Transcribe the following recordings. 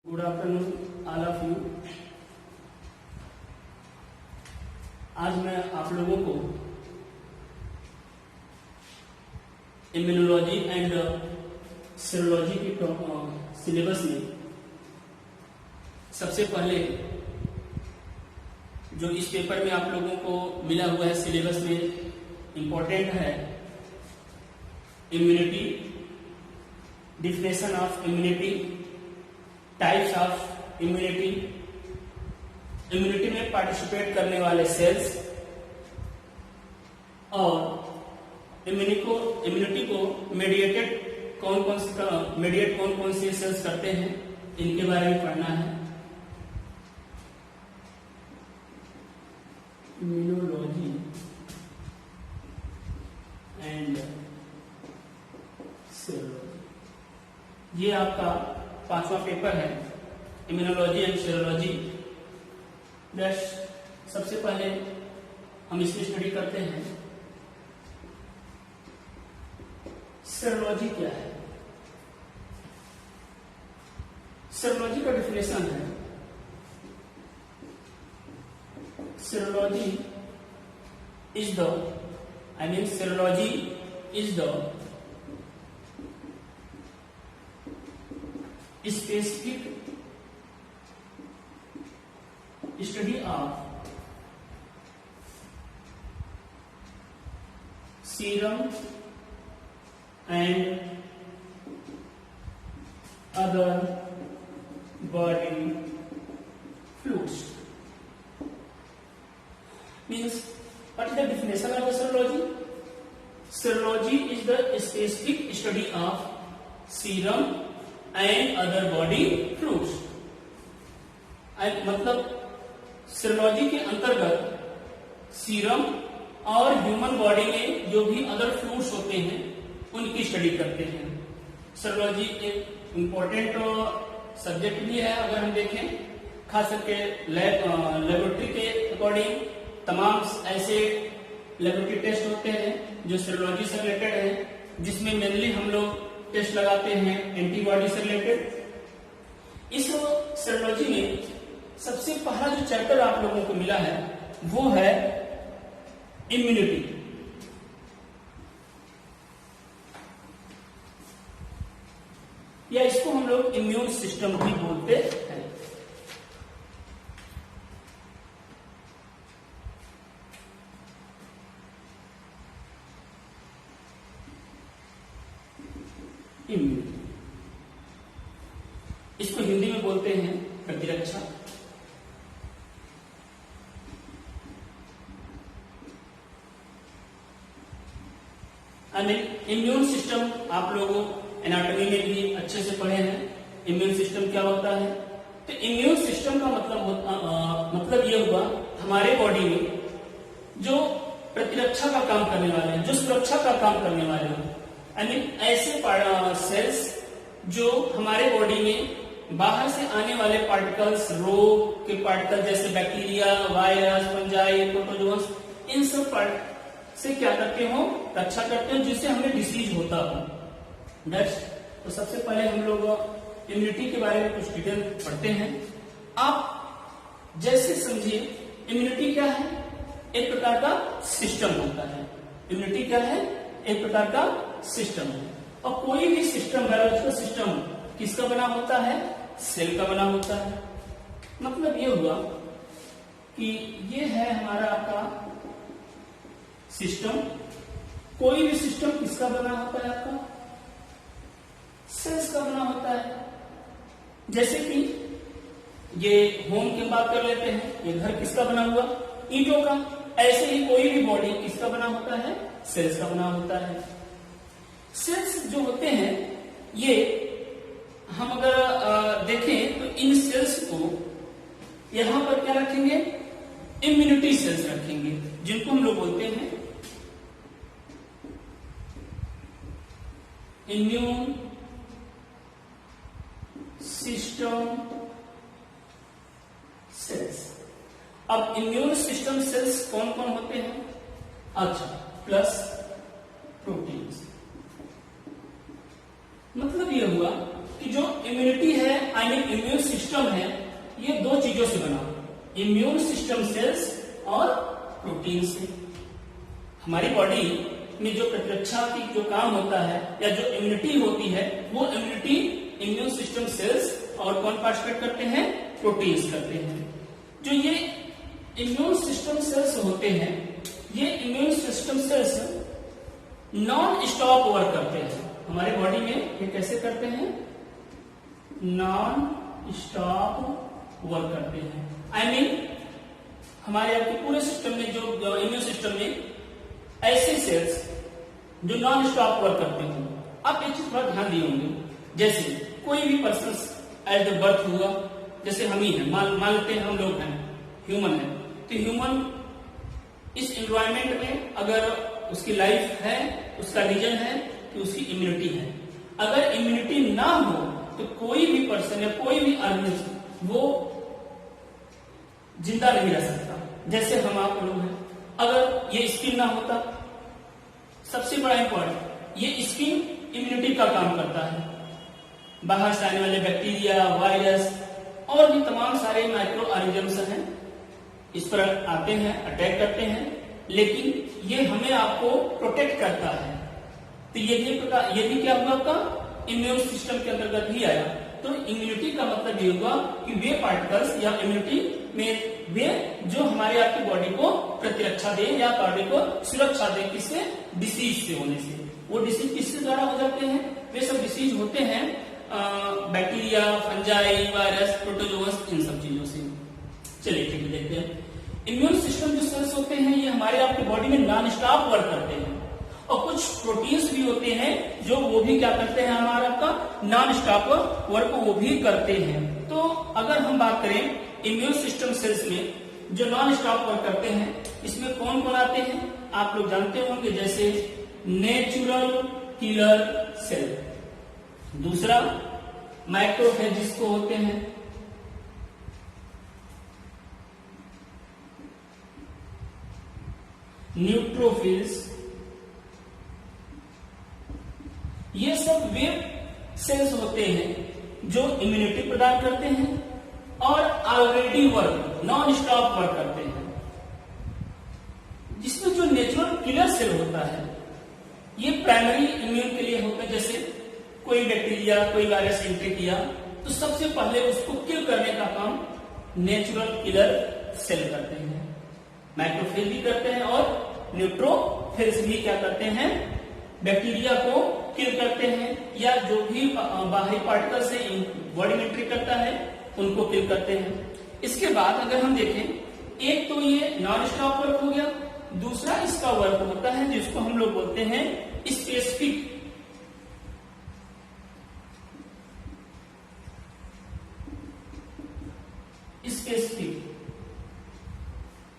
Good afternoon all of you. आज मैं आप लोगों को इम्यूनोलॉजी एंड सीरोलॉजी की सिलेबस में सबसे पहले जो इस पेपर में आप लोगों को मिला हुआ है सिलेबस में इंपॉर्टेंट है immunity, definition of immunity, types of immunity, immunity में पार्टिसिपेट करने वाले सेल्स और इम्यूनिटी को मेडिएट कौन कौन से सेल्स करते हैं, इनके बारे में पढ़ना है। इम्यूनोलॉजी एंड सीरोलॉजी, ये आपका 5वां पेपर है, इम्यूनोलॉजी एंड सीरोलॉजी। सबसे पहले हम इसकी स्टडी करते हैं सीरोलॉजी क्या है। सीरोलॉजी का डेफिनेशन है, serology is the serology is the specific study of serum and other body fluids. Means, what is the definition of the serology? Serology is the specific study of serum and other body fluids. मतलब serology के अंतर्गत serum और human body में जो भी other fluids होते हैं उनकी स्टडी करते हैं। सीरोलॉजी एक इम्पोर्टेंट सब्जेक्ट भी है। अगर हम देखें खास करके लेबोरेटरी के अकॉर्डिंग तमाम ऐसे लेबोरेटरी टेस्ट होते हैं जो सीरोलॉजी से रिलेटेड है, जिसमें मेनली हम लोग टेस्ट लगाते हैं एंटीबॉडी से रिलेटेड। इस सीरोलॉजी में सबसे पहला जो चैप्टर आप लोगों को मिला है वो है इम्यूनिटी। या इसको हम लोग इम्यून सिस्टम भी बोलते हैं। इम्यूनिटी, इसको हिंदी में बोलते हैं प्रतिरक्षा। इम्यून सिस्टम आप लोगों एनाटॉमी में भी अच्छे से पढ़े हैं। इम्यून सिस्टम क्या होता है? तो इम्यून सिस्टम का मतलब ये हुआ हमारे बॉडी में जो प्रतिरक्षा का काम करने वाले हैं, जो सुरक्षा का काम करने वाले हैं, ऐसे सेल्स जो हमारे बॉडी में बाहर से आने वाले पार्टिकल्स, रोग के पार्टिकल जैसे बैक्टीरिया, वायरस, फंजाई, प्रोटोजोन्स, इन सब से क्या करते हो? रक्षा करते हो, जिससे हमें डिसीज होता हो। तो सबसे पहले हम लोग इम्यूनिटी के बारे में कुछ डिटेल पढ़ते हैं। आप जैसे समझिए इम्यूनिटी क्या है? एक प्रकार का सिस्टम होता है। इम्यूनिटी क्या है? एक प्रकार का सिस्टम है। और कोई भी सिस्टम, बायोलॉजिकल सिस्टम किसका बना होता है? सेल का बना होता है। मतलब ये हुआ कि ये है हमारा आपका सिस्टम। कोई भी सिस्टम किसका बना होता है? आपका सेल्स का बना होता है। जैसे कि ये होम की बात कर लेते हैं, ये घर किसका बना हुआ? ईंटों का। ऐसे ही कोई भी बॉडी किसका बना होता है? सेल्स का बना होता है। सेल्स जो होते हैं ये हम अगर देखें तो इन सेल्स को यहां पर क्या रखेंगे? इम्यूनिटी सेल्स रखेंगे, जिनको हम लोग बोलते हैं इम्यून सिस्टम सेल्स। अब इम्यून सिस्टम सेल्स कौन कौन होते हैं? अच्छा, प्लस प्रोटीन्स। मतलब यह हुआ कि जो जो इम्यूनिटी है आई मीन इम्यून सिस्टम है, ये दो चीजों से बना, इम्यून सिस्टम सेल्स और प्रोटीन से। हमारी बॉडी में जो प्रतिरक्षा की जो काम होता है या जो इम्यूनिटी होती है, वो इम्यूनिटी इम्यून सिस्टम सेल्स और कौन पार्टिसिपेट करते हैं, प्रोटीन्स करते हैं। जो ये इम्यून सिस्टम सेल्स होते हैं, ये immune system sales non stop work करते हैं हमारे बॉडी में। ये कैसे करते हैं, नॉन स्टॉप वर्क करते हैं। आई मीन हमारे आपके पूरे सिस्टम में जो इम्यून सिस्टम में ऐसे सेल्स जो नॉन स्टॉप वर्क करते हैं। आप एक चीज थोड़ा ध्यान दिए होंगे, जैसे कोई भी पर्सन एट द बर्थ हुआ, जैसे हम ही हैं, मान लेते हैं हम लोग हैं, ह्यूमन है, तो ह्यूमन इस एनवायरमेंट में अगर उसकी लाइफ है, उसका रीजन है कि उसकी इम्यूनिटी है। अगर इम्यूनिटी ना हो तो कोई भी पर्सन या कोई भी ऑर्गेनिज्म वो जिंदा नहीं रह सकता। जैसे हम आप लोग हैं, अगर ये स्किन ना होता, सबसे बड़ा इंपॉर्टेंट, ये स्किन इम्यूनिटी का काम करता है। बाहर से आने वाले बैक्टीरिया, वायरस और भी तमाम सारे माइक्रो ऑर्गेनिजम्स हैं, इस पर आते हैं, अटैक करते हैं, लेकिन ये हमें आपको प्रोटेक्ट करता है। तो ये भी क्या हुआ, आपका इम्यून सिस्टम के अंतर्गत ही आया। तो इम्यूनिटी का मतलब ये हुआ कि वे पार्टिकल्स या इम्यूनिटी में वे जो हमारे आपकी बॉडी को प्रतिरक्षा दे या बॉडी को सुरक्षा दे, किससे, डिसीज से होने से। वो डिसीज किसके द्वारा हो जाते हैं, वे सब डिसीज होते हैं बैक्टीरिया, फंजाई, वायरस, प्रोटोजोअस, इन सब चीजों से। चलिए ठीक है, देखते हैं। इम्यून सिस्टम जो सेल्स होते हैं, ये हमारे आपकी बॉडी में नॉन स्टॉप वर्क करते हैं, और कुछ प्रोटीन्स भी होते हैं जो वो भी क्या करते हैं, हमारा आपका नॉन स्टॉप वर्क वो भी करते हैं। तो अगर हम बात करें इम्यून सिस्टम सेल्स में जो नॉन स्टॉप वर्क करते हैं, इसमें कौन कौन आते हैं, आप लोग जानते होंगे, जैसे नेचुरल किलर सेल, दूसरा मैक्रोफेजेस को होते हैं, न्यूट्रोफिल्स, ये सब वे सेल्स होते हैं जो इम्यूनिटी प्रदान करते हैं और already work, non stop work करते हैं। जिसमें जो नेचुरल किलर सेल होता है, ये प्राइमरी इम्यून के लिए होता है। जैसे कोई बैक्टीरिया, कोई वायरस एंट्री किया तो सबसे पहले उसको किल करने का काम नेचुरल किलर सेल करते हैं। मैक्रोफेज भी करते हैं और न्यूट्रोफिल्स भी क्या करते हैं, बैक्टीरिया को किल करते हैं, या जो भी बाहरी पार्टिकल से बॉडी में एंट्री करता है उनको किल करते हैं। इसके बाद अगर हम देखें, एक तो ये नॉन स्टॉप वर्क हो गया, दूसरा इसका वर्क होता है जिसको हम लोग बोलते हैं स्पेसिफिक।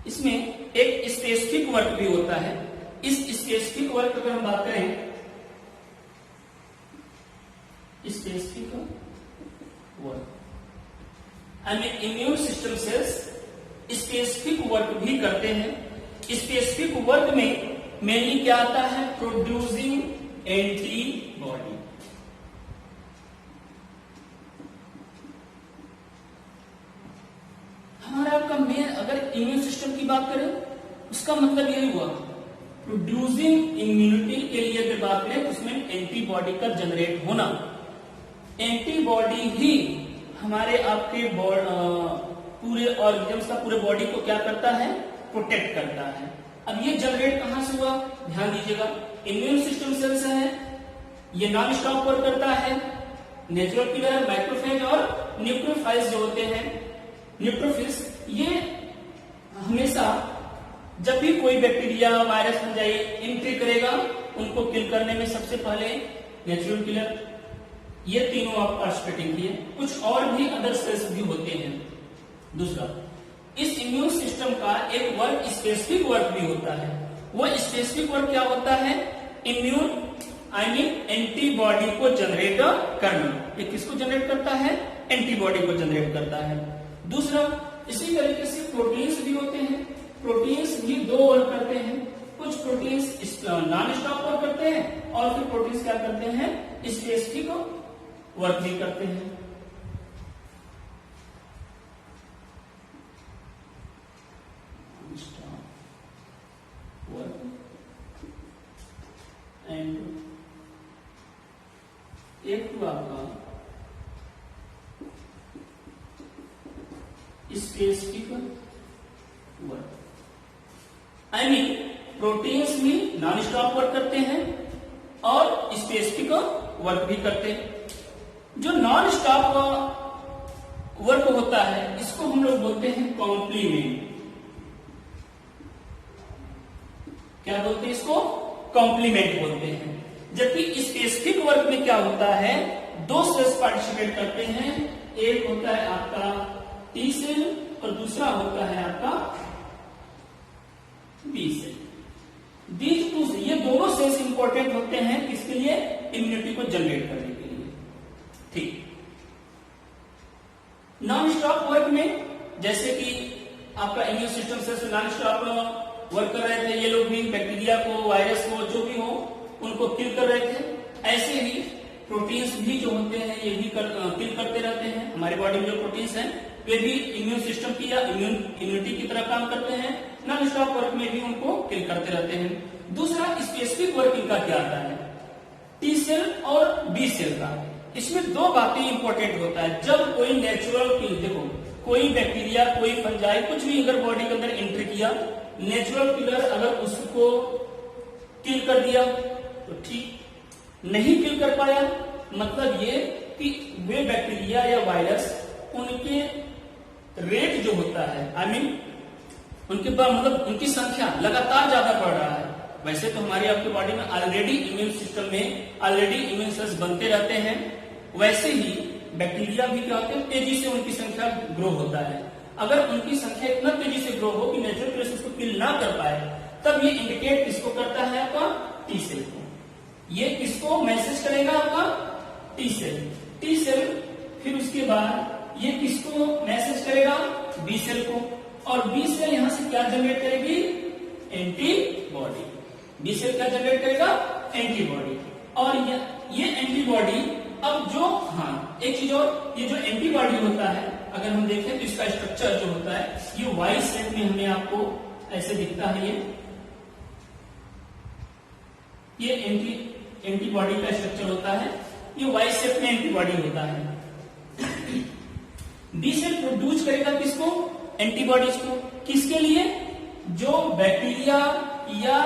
इसमें एक स्पेसिफिक वर्क भी होता है। इस स्पेसिफिक वर्क अगर हम बात करें, specific work I mean immune system sales specific work भी करते हैं। स्पेसिफिक वर्क में मेनली क्या आता है, प्रोड्यूसिंग एंटीबॉडी। हमारा आपका मेन अगर इम्यून सिस्टम की बात करें, उसका मतलब यही हुआ, प्रोड्यूसिंग इम्यूनिटी के लिए अगर बात करें तो उसमें एंटीबॉडी का जनरेट होना। एंटीबॉडी ही हमारे आपके पूरे ऑर्गेनिज्म का पूरे बॉडी को क्या करता है, प्रोटेक्ट करता है। अब ये जनरेट कहां से हुआ, ध्यान दीजिएगा, इम्यून सिस्टम सेल्स है, ये नॉन स्टॉप वर्क करता है, नेचुरल किलर, माइक्रोफेज और न्यूट्रोफाइल्स जो होते हैं, न्यूट्रोफिल्स, ये हमेशा जब भी कोई बैक्टीरिया, वायरस, फंजाई एंट्री करेगा, उनको किल करने में सबसे पहले नेचुरल किलर, ये तीनों आप पार्टिसिपेटिंग किए। कुछ और भी अदर सेल्स भी होते हैं। दूसरा, इस इम्यून सिस्टम का एक वर्क स्पेसिफिक वर्क भी होता है। वो स्पेसिफिक वर्क क्या होता है, इम्यून आई मीन एंटीबॉडी को जनरेट करना। ये किसको जनरेट करता है, एंटीबॉडी को जनरेट करता है। दूसरा, इसी तरीके से प्रोटीन्स भी होते हैं। प्रोटीन्स भी दो वर्क करते हैं, कुछ प्रोटीन्स नॉन स्टॉप वर्क करते हैं और फिर प्रोटीन्स क्या करते हैं, स्पेसिफिक वर्क भी करते हैं। एंड एक तो आपका specific work, I mean proteins भी नॉन स्टॉप वर्क करते हैं और स्पेसिफिक वर्क भी करते हैं। जो नॉन स्टॉप वर्क होता है इसको हम लोग बोलते हैं कॉम्प्लीमेंट। क्या बोलते हैं इसको? कॉम्प्लीमेंट बोलते हैं। जबकि स्पेसिफिक वर्क में क्या होता है, दो सेल्स पार्टिसिपेट करते हैं, एक होता है आपका टी सेल और दूसरा होता है आपका बी सेल। दीज टू, ये दोनों सेल्स इंपॉर्टेंट होते हैं किसके लिए? इम्यूनिटी को जनरेट करने के लिए। ठीक, नॉन स्टॉप वर्क में जैसे कि आपका इम्यून सिस्टम से नॉन स्टॉप वर्क कर रहे थे, ये लोग भी बैक्टीरिया को, वायरस को, जो भी हो उनको किल कर रहे थे। ऐसे ही प्रोटीन्स भी जो होते हैं ये भी किल करते रहते हैं। हमारे बॉडी में जो प्रोटीन्स हैं वे भी इम्यून सिस्टम की या इम्यूनिटी की तरह काम करते हैं। नॉन स्टॉप वर्क में भी उनको किल करते रहते हैं। दूसरा स्पेसिफिक वर्क इनका क्या आता है, टी सेल और बी सेल का। इसमें दो बातें इंपॉर्टेंट होता है। जब कोई नेचुरल किल, देखो कोई बैक्टीरिया, कोई फंजाई, कुछ भी अगर बॉडी के अंदर एंट्री किया, नेचुरल किलर अगर उसको किल कर दिया तो ठीक, नहीं किल कर पाया मतलब ये कि वे बैक्टीरिया या वायरस, उनके रेट जो होता है, आई मीन उनके मतलब उनकी संख्या लगातार ज्यादा बढ़ रहा है। वैसे तो हमारी आपकी बॉडी में ऑलरेडी इम्यून सिस्टम में ऑलरेडी इम्यून सेल्स बनते रहते हैं, वैसे ही बैक्टीरिया भी क्या होते हैं, तेजी से उनकी संख्या ग्रो होता है। अगर उनकी संख्या इतना तेजी से ग्रो हो कि नेचुरल किलर उसको किल ना कर पाए, तब ये इंडिकेट किसको करता है? आपका टी सेल को। ये किसको मैसेज करेगा? आपका टी सेल। टी सेल फिर उसके बाद ये किसको मैसेज करेगा? बी सेल को। और बी सेल यहां से क्या जनरेट करेगी? एंटीबॉडी। बी सेल क्या जनरेट करेगा? एंटीबॉडी। और ये एंटीबॉडी अब जो, हाँ एक चीज और, ये जो एंटीबॉडी होता है अगर हम देखें तो इसका स्ट्रक्चर जो होता है ये वाई शेप में हमें आपको ऐसे दिखता है। ये एंटीबॉडी का स्ट्रक्चर होता है, ये वाई शेप में एंटीबॉडी होता है। बी सेल प्रोड्यूस करेगा किसको? एंटीबॉडीज को। किसके लिए? जो बैक्टीरिया या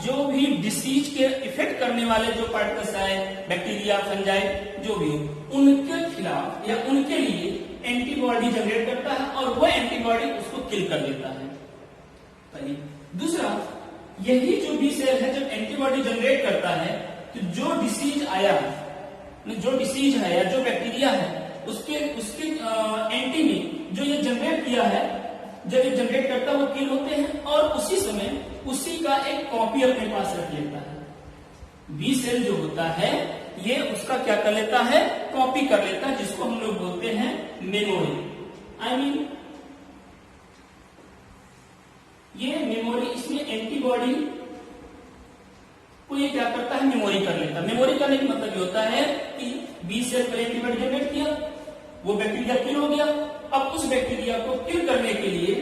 जो भी डिसीज के इफेक्ट करने वाले जो पार्टिकल्स आए, बैक्टीरिया, फंजाई, जो भी हो, उनके खिलाफ या उनके लिए एंटीबॉडी जनरेट करता है और वह एंटीबॉडी उसको किल कर देता है। पहली। दूसरा, यही जो बी सेल है जब एंटीबॉडी जनरेट करता है तो जो डिसीज आया, जो डिसीज है या जो बैक्टीरिया है उसके एंटी में जो ये जनरेट किया है, जब ये जनरेट करता है वो किल होते हैं और उसी समय उसी का एक कॉपी अपने पास रख लेता है। बी सेल जो होता है ये उसका क्या कर लेता है? कॉपी कर लेता है, जिसको हम लोग बोलते हैं मेमोरी। आई मीन ये मेमोरी, इसमें एंटीबॉडी को ये क्या करता है? मेमोरी कर लेता है। मेमोरी करने का मतलब ये होता है कि बी सेल पर एंटीबॉडी जनरेट किया, वो बैक्टीरिया किल हो गया। अब उस बैक्टीरिया को किल करने के लिए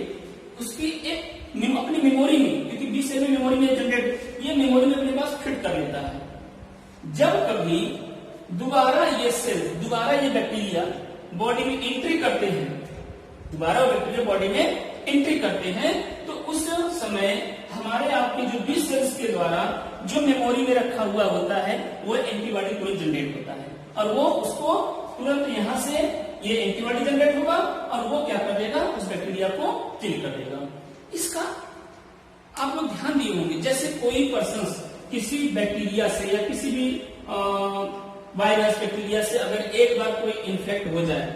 उसकी एक अपनी मेमोरी में, क्योंकि बी सेल में मेमोरी में जनरेट, ये मेमोरी में अपने पास फिट कर लेता है। जब कभी दोबारा ये बैक्टीरिया बॉडी में एंट्री करते हैं, दोबारा वो बैक्टीरिया बॉडी में एंट्री करते हैं, तो उस समय हमारे आपके जो बी सेल्स के द्वारा जो मेमोरी में रखा हुआ होता है वो एंटीबॉडी तुरंत जनरेट होता है और वो उसको तुरंत यहां से ये एंटीबॉडी जनरेट होगा और वो क्या कर देगा? उस बैक्टीरिया को किल कर देगा। इसका आप लोग ध्यान दिए होंगे, जैसे कोई पर्सन किसी बैक्टीरिया से या किसी भी वायरस, बैक्टीरिया से अगर एक बार कोई इन्फेक्ट हो जाए,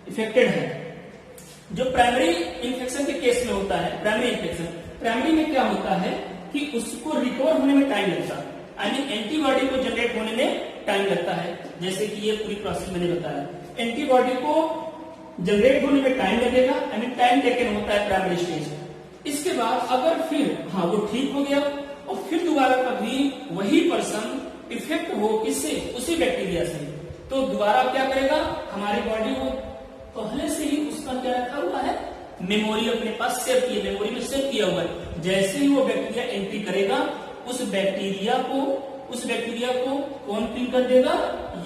इफेक्टेड है, जो प्राइमरी इन्फेक्शन के केस में होता है, प्राइमरी में क्या होता है कि उसको रिकवर होने में टाइम लगता है, आई मीन एंटीबॉडी को जनरेट होने में टाइम लगता है। जैसे कि ये पूरी प्रोसेस मैंने बताया, एंटीबॉडी को जनरेट होने में टाइम लगेगा, आई मीन टाइम टेकन होता है प्राइमरी स्टेज। इसके बाद अगर फिर वो ठीक हो गया और फिर दोबारा कभी वही पर्सन इफेक्ट हो, किससे? उसी बैक्टीरिया से, तो दोबारा क्या करेगा, हमारी बॉडी को पहले से ही उसका क्या रखा हुआ है, मेमोरी अपने पास सेव की, मेमोरी में सेव किया हुआ है। जैसे ही वो बैक्टीरिया एंट्री करेगा, उस बैक्टीरिया को कौन किल कर देगा,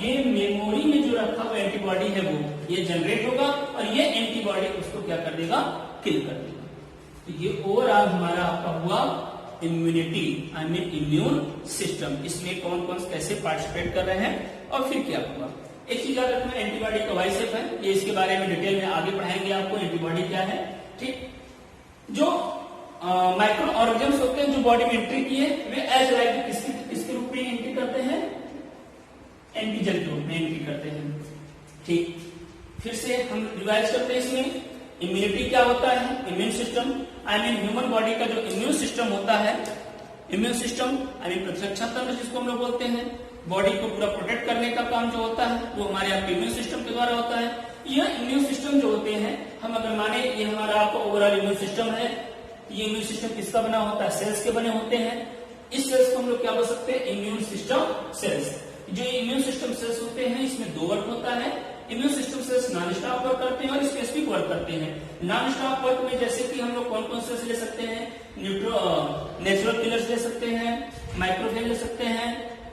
ये मेमोरी में जो रखा हुआ एंटीबॉडी है वो ये जनरेट होगा और ये एंटीबॉडी उसको क्या कर देगा, किल कर देगा। तो ये ओवरऑल हमारा आपका हुआ immunity, I mean immune system. इसमें कौन कौन कैसे पार्टिसिपेट कर रहे हैं और फिर क्या हुआ। एक चीज याद रखना, एंटीबॉडी का वाइसेप है, ये इसके बारे में डिटेल में आगे पढ़ाएंगे आपको, एंटीबॉडी क्या है। ठीक, जो माइक्रो ऑर्गेनिज्म होते हैं जो बॉडी में एंट्री किए, वे एज लाइक किसके रूप में एंट्री करते हैं, एंटीजन के रूप में एंट्री करते हैं। ठीक, फिर से हम रिवाइज करते हैं इसमें, इम्यूनिटी क्या होता है, immune system, I mean human body का जो इम्यून सिस्टम होता है, इम्यून सिस्टम आई मीन प्रतिरक्षा तंत्र जिसको हम लोग बोलते हैं, बॉडी को पूरा प्रोटेक्ट करने का काम जो होता है वो हमारे आपके इम्यून सिस्टम के द्वारा होता है। यह इम्यून सिस्टम जो होते हैं, हम अगर माने ये हमारा आपका ओवरऑल इम्यून सिस्टम है, ये इम्यून सिस्टम किसका बना होता है, सेल्स के बने होते हैं। इस सेल्स को हम लोग क्या बोल सकते हैं, इम्यून सिस्टम सेल्स। जो इम्यून सिस्टम सेल्स होते हैं इसमें दो वर्क होता है, immune system sales non stop work करते हैं और स्पेसिफिक वर्क करते हैं। नॉन स्टॉप वर्क में जैसे कि हम लोग कौन कौन सेल्स ले सकते हैं, नेचुरल किलर्स ले सकते हैं, माइक्रोफेज ले सकते हैं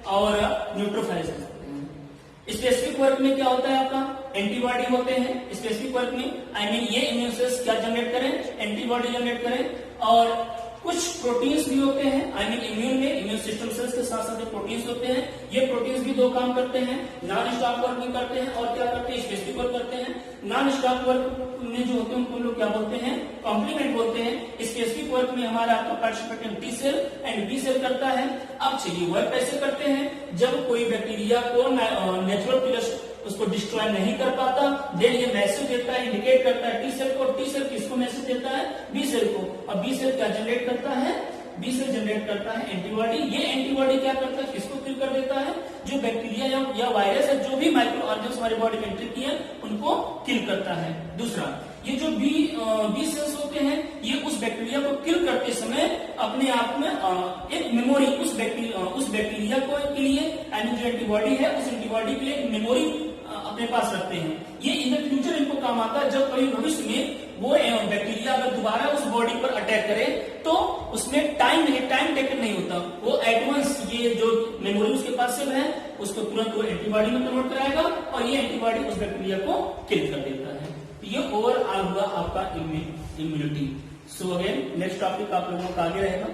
और न्यूट्रोफाइल्स ले सकते हैं। स्पेसिफिक वर्क में क्या होता है आपका, एंटीबॉडी होते हैं। स्पेसिफिक वर्क में आई मीन ये इम्यून सेल्स क्या जनरेट करें, एंटीबॉडी जनरेट करें। और कुछ प्रोटीन्स भी होते हैं, आई मीन इम्यून में इम्यून सिस्टम सेल्स के साथ साथ जो प्रोटीन्स होते हैं, ये प्रोटीन्स भी दो काम करते हैं, नॉन स्टॉप वर्क भी करते हैं और क्या करते हैं, स्पेसिफिक वर्क करते हैं। नॉन स्टॉप वर्क में जो होते हैं उनको हम लोग क्या बोलते हैं, कॉम्प्लीमेंट बोलते हैं। स्पेसिफिक वर्क में हमारा आपका participate T cell and B cell करता है। अब चलिए वर्क कैसे करते हैं, जब कोई बैक्टीरिया को नेचुरल किलर्स उसको डिस्ट्रॉय नहीं कर पाता, देन ये मैसेज देता है, इंडिकेट करता है टी सेल को, टी सेल किसको मैसेज देता है, बी सेल को, और बी सेल क्या जनरेट करता है, बी सेल जनरेट करता है एंटीबॉडी। ये एंटीबॉडी क्या करता है, किसको किल कर देता है, जो बैक्टीरिया या वायरस है, जो भी माइक्रो ऑर्गेनिज्म हमारी बॉडी में एंट्री किए उनको किल करता है। दूसरा, ये जो बी सेल्स होते हैं, ये उस बैक्टीरिया को किल करते समय अपने आप में एक मेमोरी उस बैक्टीरिया को के लिए, यानी जो एंटीबॉडी है उस एंटीबॉडी के लिए एक मेमोरी अपने पास रखते हैं। ये इन द फ्यूचर इनको काम आता है, जब कभी भविष्य में वो बैक्टीरिया अगर दोबारा उस बॉडी पर अटैक करे तो उसमें टाइम टेकन नहीं होता, वो एडवांस ये जो मेमोरी उसके पास से है उसको तुरंत वो एंटीबॉडी में कन्वर्ट कराएगा और ये एंटीबॉडी उस बैक्टीरिया को किल कर देता है। ये ओवरऑल हुआ आपका immunity. So again next topic आप लोगों का आगे रहेगा।